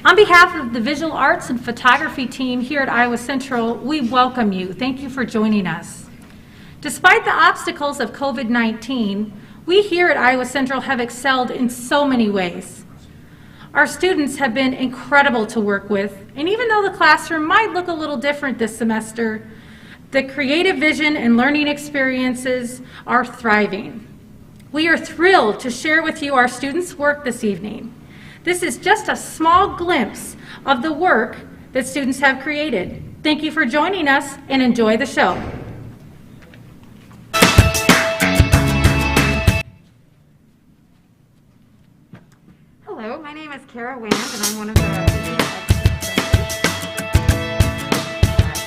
On behalf of the Visual Arts and Photography team here at Iowa Central, we welcome you. Thank you for joining us. Despite the obstacles of COVID-19, we here at Iowa Central have excelled in so many ways. Our students have been incredible to work with, and even though the classroom might look a little different this semester, the creative vision and learning experiences are thriving. We are thrilled to share with you our students' work this evening. This is just a small glimpse of the work that students have created. Thank you for joining us and enjoy the show. Hello, my name is Kara Wand, and I'm one of the visual arts instructors.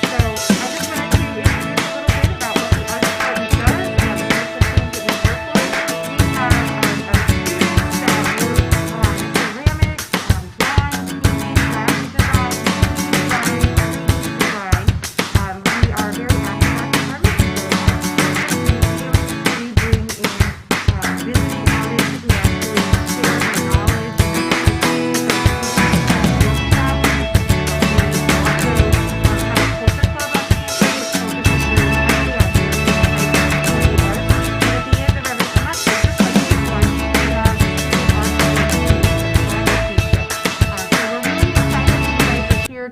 So I just wanted to introduce a little bit about what the art department does and the types of things that we work with. We have our students that work on ceramics, drawing, painting, graphic design, design. We are very active art department. We bring in visiting artists who actually share their knowledge.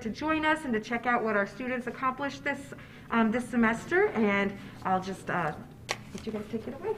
To join us and to check out what our students accomplished this semester, and I'll just let you guys take it away.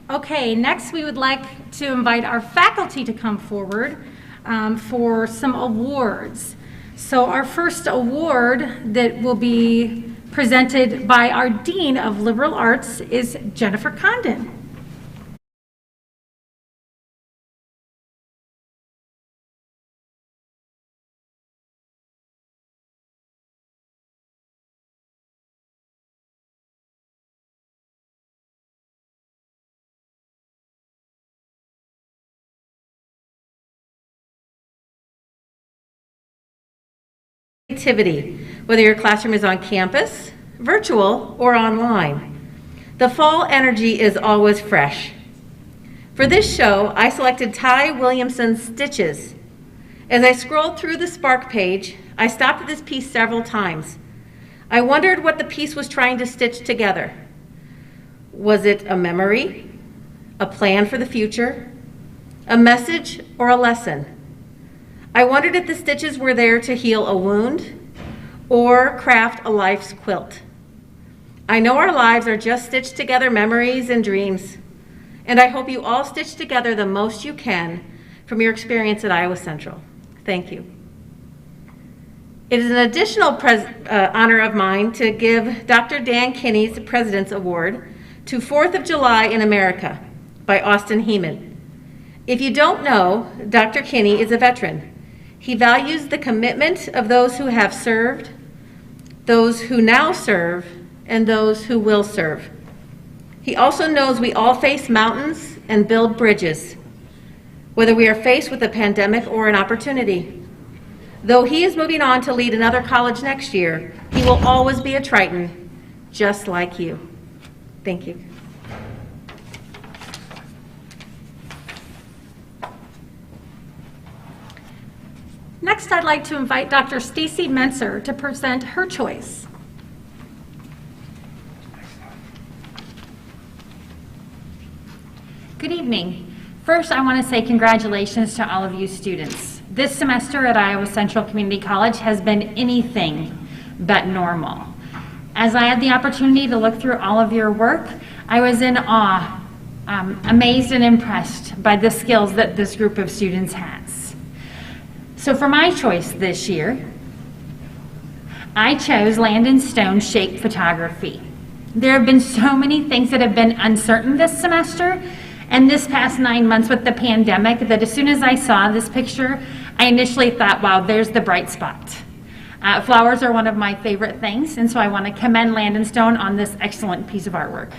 Okay, next we would like to invite our faculty to come forward for some awards. So our first award that will be presented by our Dean of Liberal Arts is Jennifer Condon. Activity, whether your classroom is on campus, virtual, or online. The fall energy is always fresh. For this show, I selected Ty Williamson's Stitches. As I scrolled through the Spark page, I stopped at this piece several times. I wondered what the piece was trying to stitch together. Was it a memory, a plan for the future, a message, or a lesson? I wondered if the stitches were there to heal a wound or craft a life's quilt. I know our lives are just stitched together memories and dreams, and I hope you all stitch together the most you can from your experience at Iowa Central. Thank you. It is an additional honor of mine to give Dr. Dan Kinney's President's Award to 4th of July in America by Austin Heeman. If you don't know, Dr. Kinney is a veteran. He values the commitment of those who have served, those who now serve, and those who will serve. He also knows we all face mountains and build bridges, whether we are faced with a pandemic or an opportunity. Though he is moving on to lead another college next year, he will always be a Triton, just like you. Thank you. Next, I'd like to invite Dr. Stacy Menser to present her choice. Good evening. First, I want to say congratulations to all of you students. This semester at Iowa Central Community College has been anything but normal. As I had the opportunity to look through all of your work, I was in awe, amazed and impressed by the skills that this group of students has. So for my choice this year, I chose Land and Stone Shape Photography. There have been so many things that have been uncertain this semester and this past 9 months with the pandemic that as soon as I saw this picture, I initially thought, wow, there's the bright spot. Flowers are one of my favorite things, and so I want to commend Land and Stone on this excellent piece of artwork.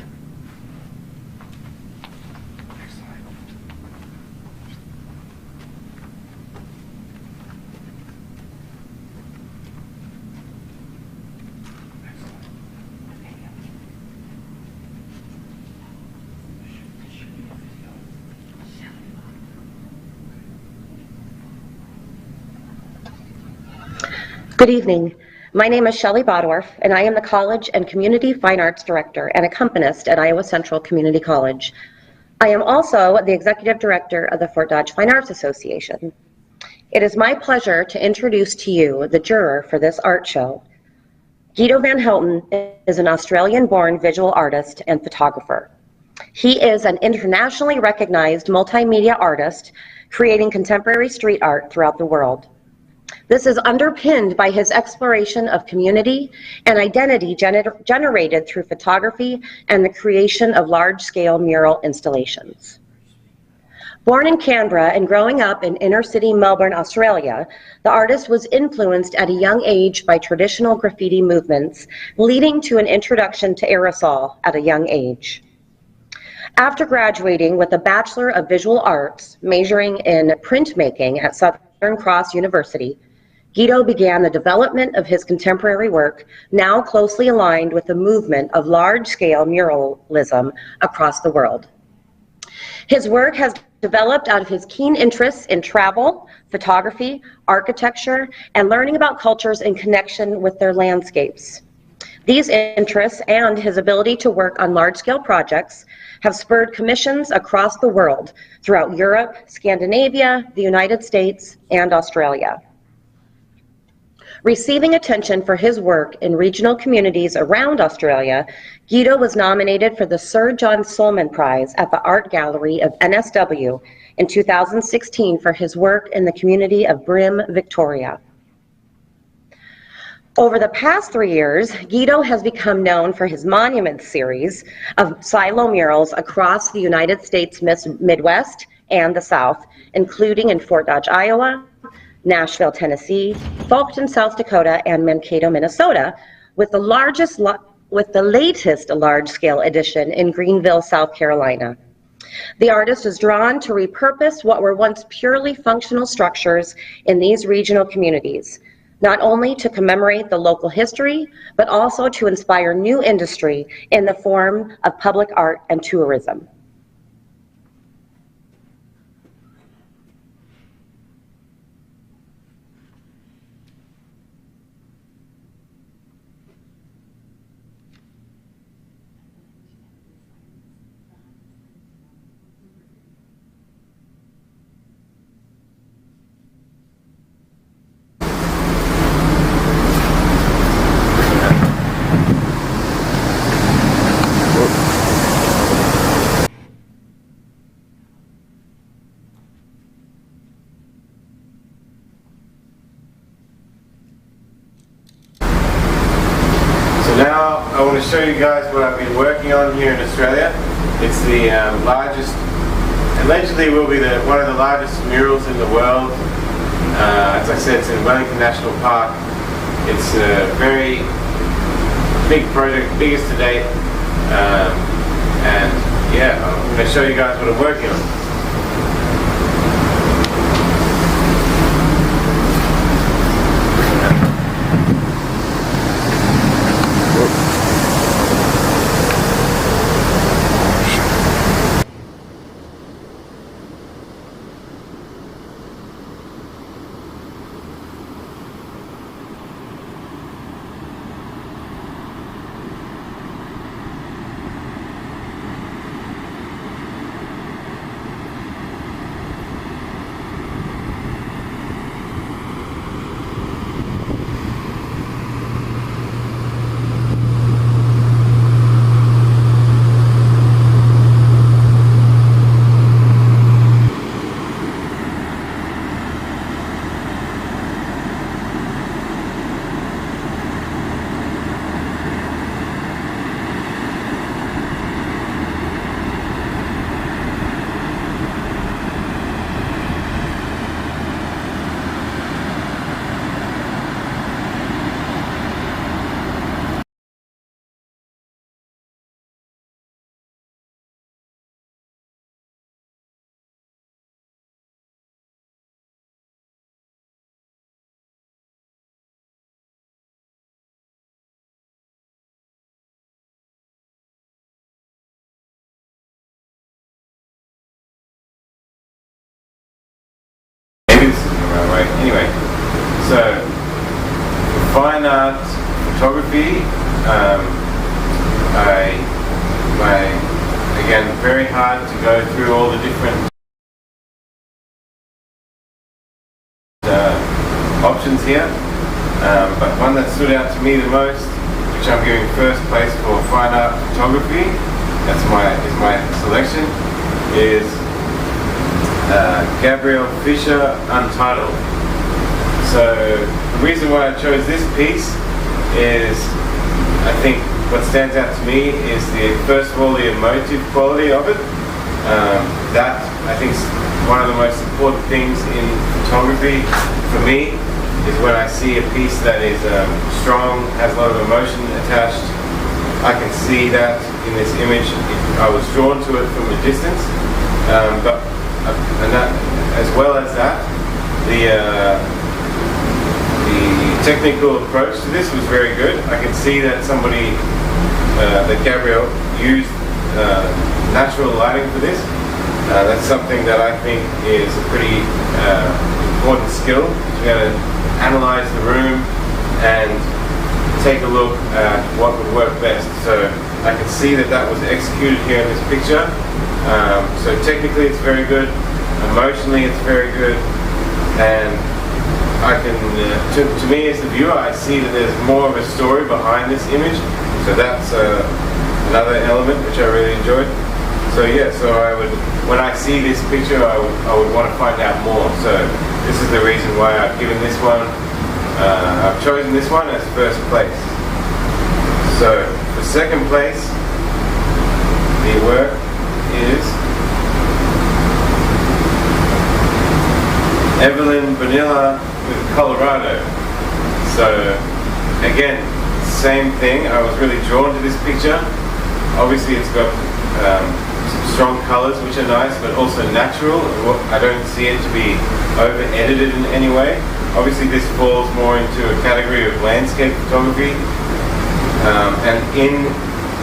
Good evening. My name is Shelley Bodorf, and I am the College and Community Fine Arts Director and accompanist at Iowa Central Community College. I am also the Executive Director of the Fort Dodge Fine Arts Association. It is my pleasure to introduce to you the juror for this art show. Guido Van Helton is an Australian-born visual artist and photographer. He is an internationally recognized multimedia artist, creating contemporary street art throughout the world. This is underpinned by his exploration of community and identity generated through photography and the creation of large-scale mural installations. Born in Canberra and growing up in inner-city Melbourne, Australia, the artist was influenced at a young age by traditional graffiti movements, leading to an introduction to aerosol at a young age. After graduating with a Bachelor of Visual Arts, majoring in printmaking at Southern Cross University, Guido began the development of his contemporary work, now closely aligned with the movement of large-scale muralism across the world. His work has developed out of his keen interests in travel, photography, architecture, and learning about cultures in connection with their landscapes. These interests and his ability to work on large-scale projects have spurred commissions across the world throughout Europe, Scandinavia, the United States, and Australia. Receiving attention for his work in regional communities around Australia, Guido was nominated for the Sir John Sulman Prize at the Art Gallery of NSW in 2016 for his work in the community of Brim, Victoria. Over the past 3 years, Guido has become known for his monument series of silo murals across the United States Midwest and the South, including in Fort Dodge, Iowa, Nashville, Tennessee, Fulton, South Dakota, and Mankato, Minnesota, with the latest large-scale edition in Greenville, South Carolina. The artist is drawn to repurpose what were once purely functional structures in these regional communities, not only to commemorate the local history, but also to inspire new industry in the form of public art and tourism. Now I want to show you guys what I've been working on here in Australia. It's the largest, allegedly will be one of the largest murals in the world. As I said, it's in Wellington National Park. It's a very big project, biggest to date. And yeah, I'm going to show you guys what I'm working on. Anyway, so for fine art photography, again, very hard to go through all the different options here, but one that stood out to me the most, which I'm giving first place for fine art photography, is my selection, is Gabriel Fisher Untitled. So the reason why I chose this piece is, I think what stands out to me is first of all the emotive quality of it. That I think is one of the most important things in photography for me, is when I see a piece that is strong, has a lot of emotion attached. I can see that in this image. I was drawn to it from a distance, and that, as well as that, the technical approach to this was very good. I can see that that Gabriel used natural lighting for this. That's something that I think is a pretty important skill, to be able to analyze the room and take a look at what would work best. So I can see that was executed here in this picture. So technically it's very good, emotionally it's very good, and I can to me as the viewer, I see that there's more of a story behind this image. So that's another element which I really enjoyed. So yeah, so when I see this picture, I would want to find out more. So this is the reason why I've given this one, I've chosen this one as first place. So for second place, the work is Evelyn Vanilla with Colorado. So again, same thing. I was really drawn to this picture. Obviously, it's got some strong colors, which are nice, but also natural. I don't see it to be over-edited in any way. Obviously, this falls more into a category of landscape photography. And in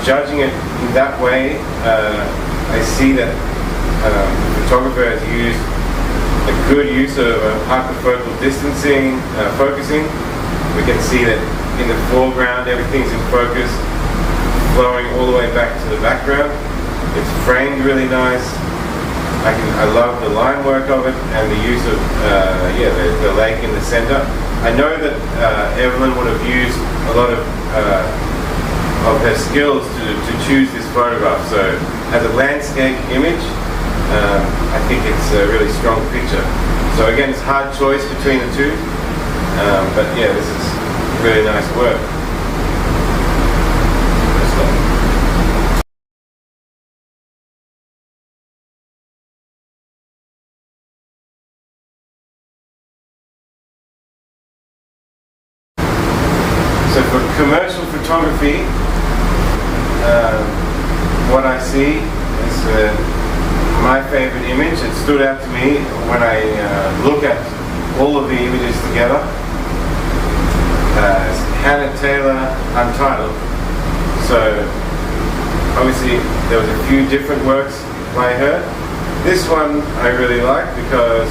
judging it in that way, I see that the photographer has used a good use of hyperfocal distancing, focusing. We can see that in the foreground everything's in focus, flowing all the way back to the background. It's framed really nice. I love the line work of it and the use of the lake in the center. I know that Evelyn would have used a lot of her skills to choose this photograph. So as a landscape image, I think it's a really strong picture. So again, it's a hard choice between the two, but yeah, this is really nice work. So for commercial photography, what I see is my favorite image. It stood out to me when I look at all of the images together. Hannah Taylor, Untitled. So obviously there was a few different works by her. This one I really like because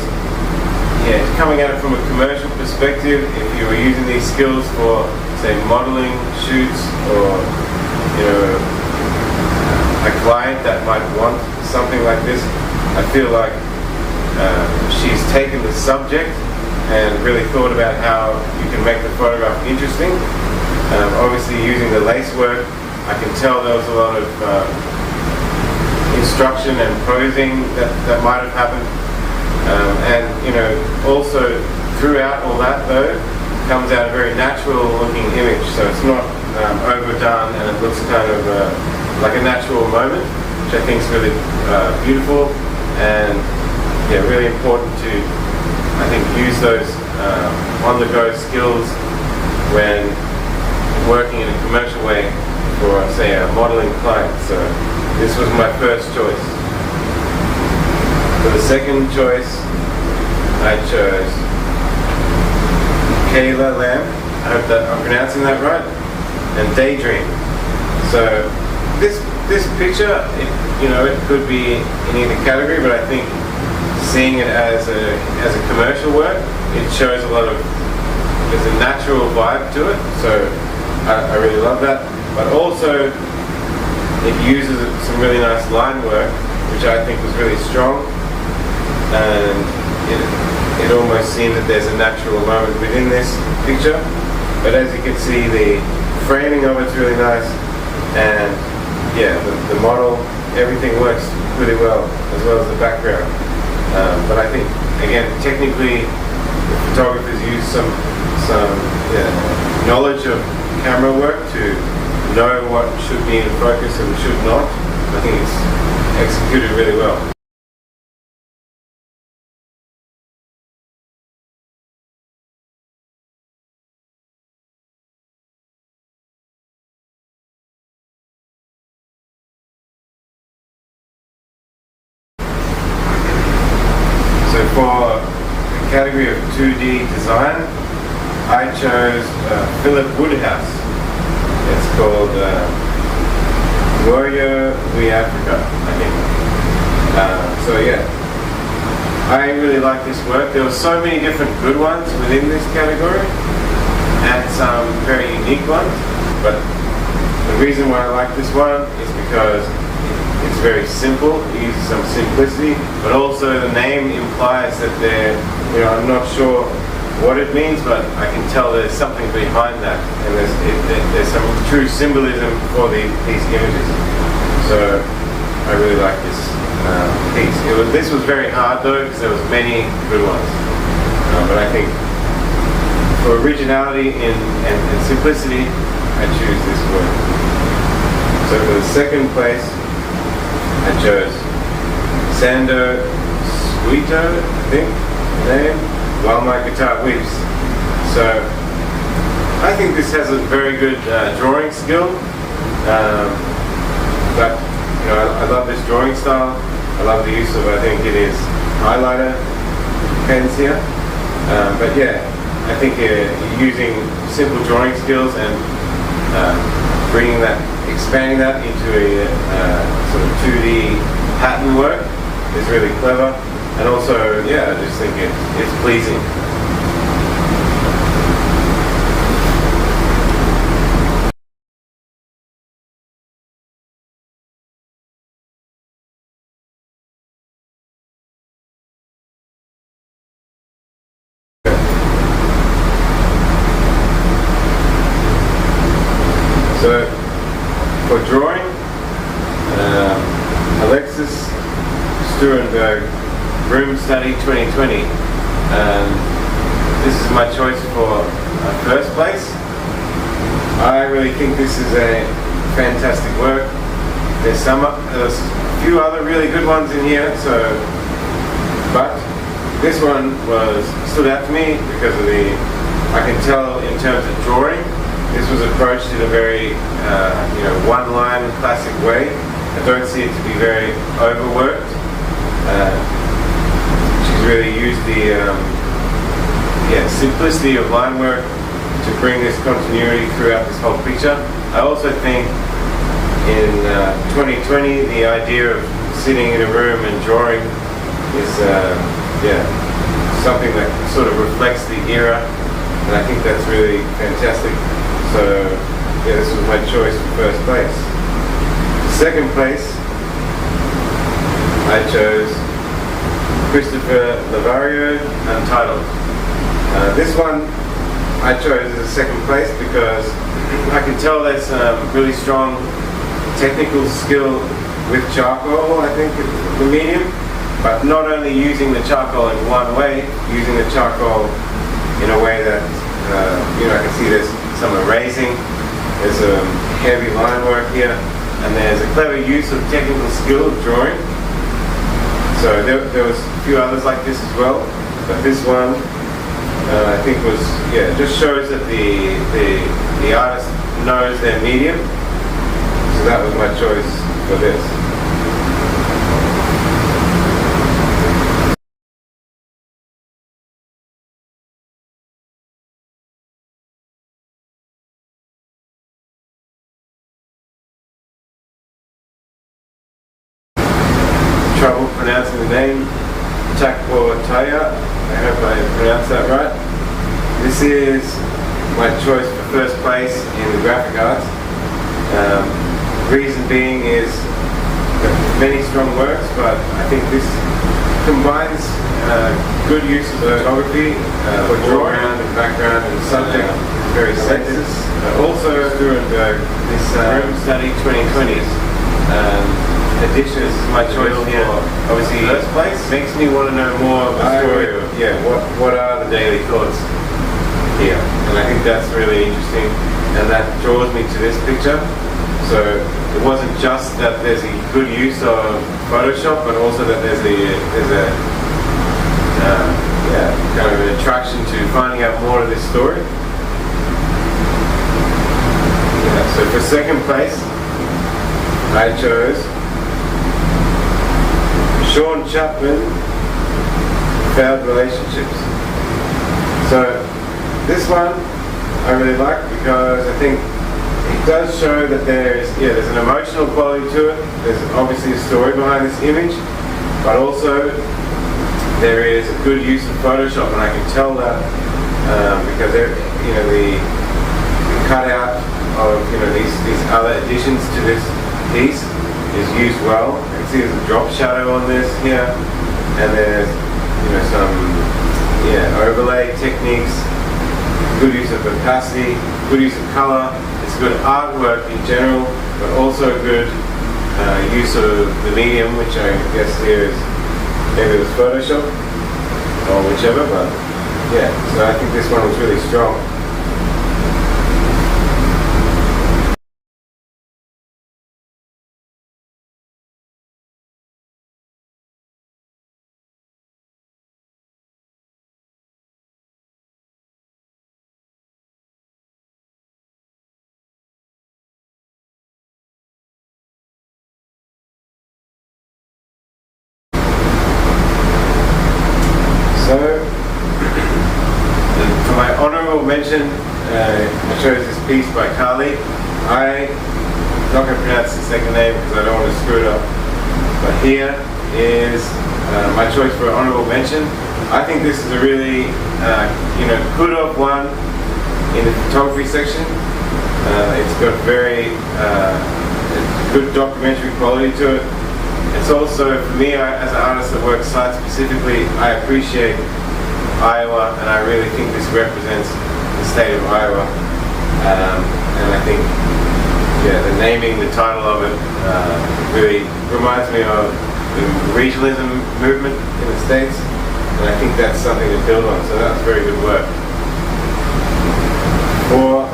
it's coming at it from a commercial perspective. If you were using these skills for, say, modeling shoots, or a client that might want something like this, I feel like she's taken the subject and really thought about how you can make the photograph interesting. Obviously, using the lace work, I can tell there was a lot of instruction and posing that might have happened. And also throughout all that though, comes out a very natural looking image. So it's not overdone, and it looks kind of like a natural moment, which I think is really beautiful, and really important to, I think, use those on-the-go skills when working in a commercial way for, say, a modeling client. So this was my first choice. For the second choice, I chose Kayla Lamb. I hope that I'm pronouncing that right. And Daydream. So this picture, it could be in either category, but I think seeing it as a commercial work, it shows a lot of, there's a natural vibe to it. So I really love that. But also it uses some really nice line work, which I think was really strong. And it almost seemed that there's a natural moment within this picture. But as you can see, the framing of it's really nice, and the model, everything works really well as the background. But I think, again, technically, the photographers use some knowledge of camera work to know what should be in focus and should not. I think it's executed really well. So for the category of 2D design, I chose Philip Woodhouse. It's called Warrior We Africa, I think. I really like this work. There were so many different good ones within this category, and some very unique ones. But the reason why I like this one is because it's very simple. It uses some simplicity, but also the name implies that I'm not sure what it means, but I can tell there's something behind that, and there's some true symbolism for these images. So I really like this piece. This was very hard though, because there was many good ones, but I think for originality and simplicity, I choose this work. So for the second place, I chose Sando Squito, I think, name, While My Guitar Weeps. So I think this has a very good drawing skill, but you know, I love this drawing style. I love the use of, I think it is highlighter pens here, but yeah, I think using simple drawing skills and expanding that into a sort of 2D pattern work is really clever, and also, yeah, I just think it's pleasing. So, for drawing, Alexis Sturenberg, Room Study 2020. This is my choice for first place. I really think this is a fantastic work. There's a few other really good ones in here, but this one stood out to me because of I can tell in terms of drawing, this was approached in a very, one-line classic way. I don't see it to be very overworked. She's really used the simplicity of line work to bring this continuity throughout this whole picture. I also think in 2020, the idea of sitting in a room and drawing is, something that sort of reflects the era, and I think that's really fantastic. So, yeah, this was my choice for first place. Second place, I chose Christopher Lavario, Untitled. This one I chose as a second place because I can tell there's some really strong technical skill with charcoal, I think, the medium, but not only using the charcoal in one way, using the charcoal in a way that, I can see there's some erasing, there's a heavy line work here, and there's a clever use of technical skill of drawing. So there was a few others like this as well, but this one I think just shows that the artist knows their medium. So that was my choice for this. Trouble pronouncing the name, Takpo Taya. I hope I pronounced that right. This is my choice for first place in the graphic arts. Reason being is many strong works, but I think this combines good use of photography for foreground and background and subject very senses. Also, Sturenberg, this Room Study 2020 edition is my choice here. Obviously, first place makes me want to know more of the story of what are the daily thoughts here, and I think that's really interesting, and that draws me to this picture. So it wasn't just that there's a good use of Photoshop, but also that there's a kind of an attraction to finding out more of this story. So for second place, I chose Sean Chapman, Failed Relationships. So this one I really like because I think it does show that there's an emotional quality to it. There's obviously a story behind this image, but also there is a good use of Photoshop, and I can tell that because the cutout of these other additions to this piece is used well. You can see there's a drop shadow on this here, and there's some overlay techniques, good use of opacity, good use of color. It's good artwork in general, but also good use of the medium, which I guess here is maybe it was Photoshop or whichever, but yeah, so I think this one was really strong. So, for my honourable mention, I chose this piece by Carly. I'm not going to pronounce the second name because I don't want to screw it up. But here is my choice for an honourable mention. I think this is a really, could have won in the photography section. It's got very good documentary quality to it. It's also, for me, as an artist that works site specifically, I appreciate Iowa, and I really think this represents the state of Iowa. And I think, the naming, the title of it, really reminds me of the regionalism movement in the States, and I think that's something to build on, so that's very good work. For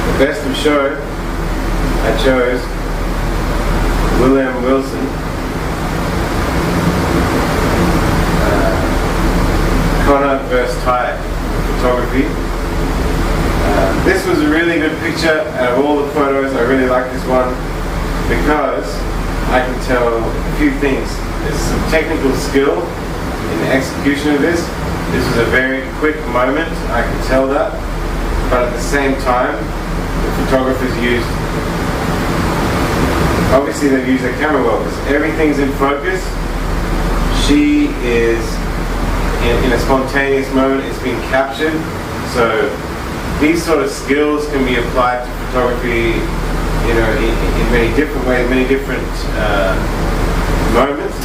the best of show, I chose William Wilson, Connor vs. Tyke photography. This was a really good picture. Out of all the photos, I really like this one because I can tell a few things. There's some technical skill in the execution of this. This was a very quick moment, I can tell that. But at the same time, the photographers used, obviously they've used their camera well because everything's in focus. She is in a spontaneous moment, it's been captured. So these sort of skills can be applied to photography, in many different ways, many different moments.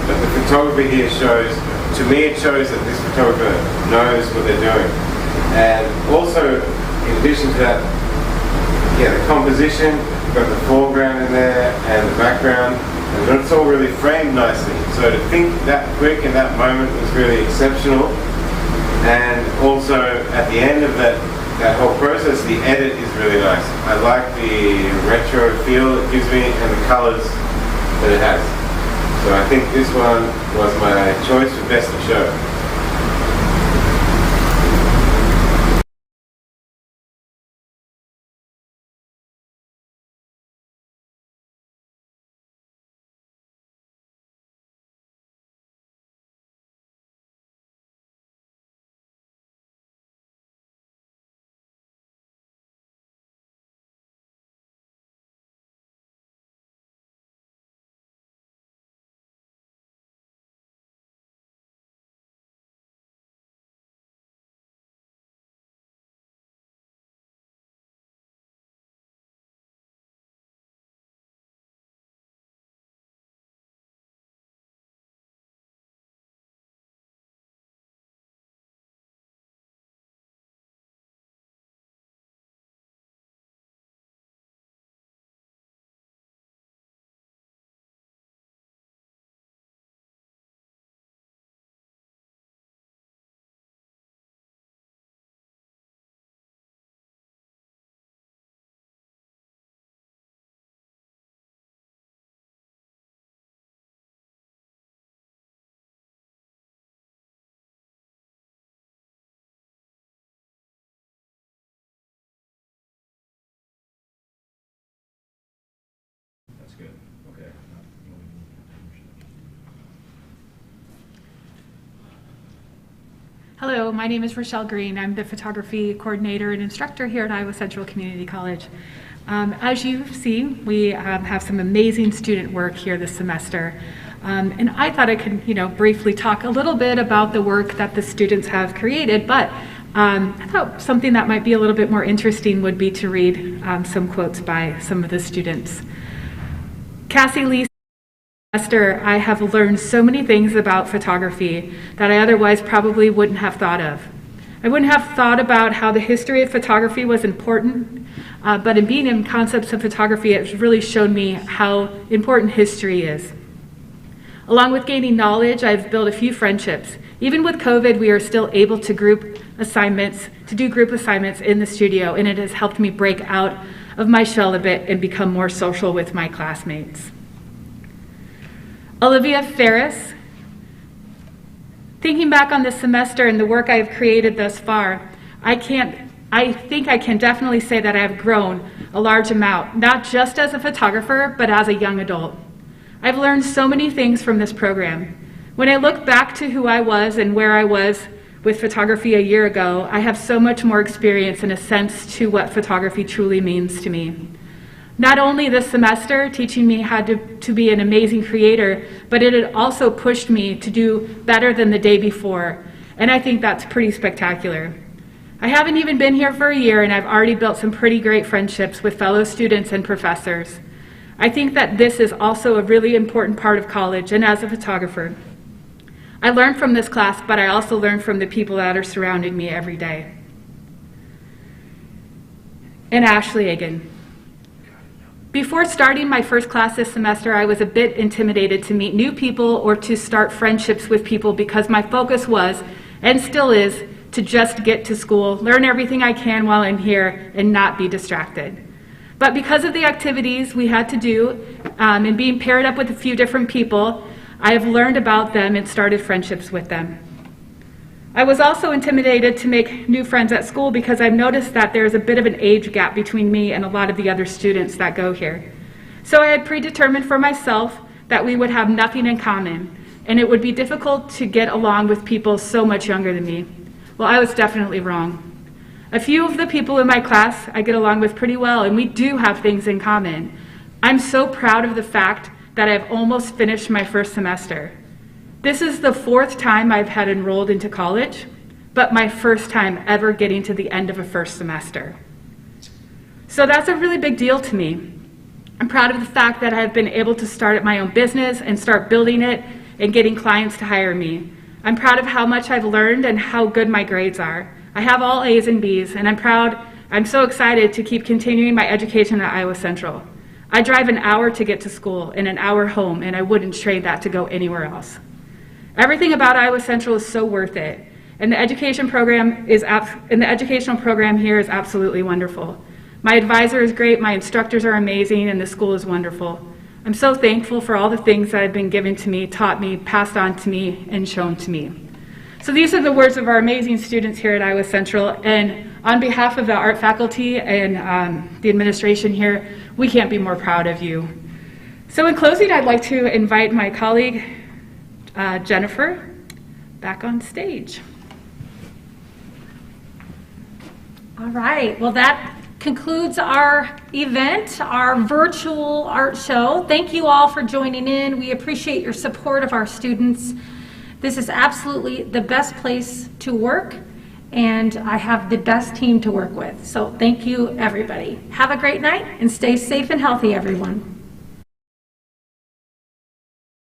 But the photography here shows, to me it shows that this photographer knows what they're doing. And also, in addition to that, the composition, you've got the foreground in there and the background, and it's all really framed nicely. So to think that quick in that moment was really exceptional. And also at the end of that whole process, the edit is really nice. I like the retro feel it gives me and the colors that it has. So I think this one was my choice for best of show. That's good. Okay. Hello, my name is Rochelle Green. I'm the photography coordinator and instructor here at Iowa Central Community College. As you see, we have some amazing student work here this semester. And I thought I could, briefly talk a little bit about the work that the students have created, but I thought something that might be a little bit more interesting would be to read some quotes by some of the students. Cassie Lee semester, I have learned so many things about photography that I otherwise probably wouldn't have thought of. I wouldn't have thought about how the history of photography was important, but in being in concepts of photography, it's really shown me how important history is. Along with gaining knowledge, I've built a few friendships. Even with COVID, we are still able to do group assignments in the studio, and it has helped me break out of my shell a bit and become more social with my classmates. Olivia Ferris. Thinking back on this semester and the work I have created thus far, I think I can definitely say that I have grown a large amount, not just as a photographer, but as a young adult. I've learned so many things from this program. When I look back to who I was and where I was with photography a year ago, I have so much more experience and a sense to what photography truly means to me. Not only this semester teaching me how to be an amazing creator, but it had also pushed me to do better than the day before, and I think that's pretty spectacular. I haven't even been here for a year, and I've already built some pretty great friendships with fellow students and professors. I think that this is also a really important part of college and as a photographer. I learned from this class, but I also learned from the people that are surrounding me every day. And Ashley Egan. Before starting my first class this semester, I was a bit intimidated to meet new people or to start friendships with people because my focus was, and still is, to just get to school, learn everything I can while I'm here, and not be distracted. But because of the activities we had to do and being paired up with a few different people, I have learned about them and started friendships with them. I was also intimidated to make new friends at school because I've noticed that there's a bit of an age gap between me and a lot of the other students that go here. So I had predetermined for myself that we would have nothing in common, and it would be difficult to get along with people so much younger than me. Well, I was definitely wrong. A few of the people in my class I get along with pretty well, and we do have things in common. I'm so proud of the fact that I've almost finished my first semester. This is the 4th time I've had enrolled into college, but my first time ever getting to the end of a first semester. So that's a really big deal to me. I'm proud of the fact that I've been able to start my own business and start building it and getting clients to hire me. I'm proud of how much I've learned and how good my grades are. I have all A's and B's, and I'm so excited to keep continuing my education at Iowa Central. I drive an hour to get to school and an hour home, and I wouldn't trade that to go anywhere else. Everything about Iowa Central is so worth it, and the educational program here is absolutely wonderful. My advisor is great, my instructors are amazing, and the school is wonderful. I'm so thankful for all the things that have been given to me, taught me, passed on to me, and shown to me. So these are the words of our amazing students here at Iowa Central, and on behalf of the art faculty and the administration here, we can't be more proud of you. So in closing, I'd like to invite my colleague, Jennifer, back on stage. All right, well that concludes our event, our virtual art show. Thank you all for joining in. We appreciate your support of our students. This is absolutely the best place to work, and I have the best team to work with. So thank you, everybody. Have a great night and stay safe and healthy, everyone.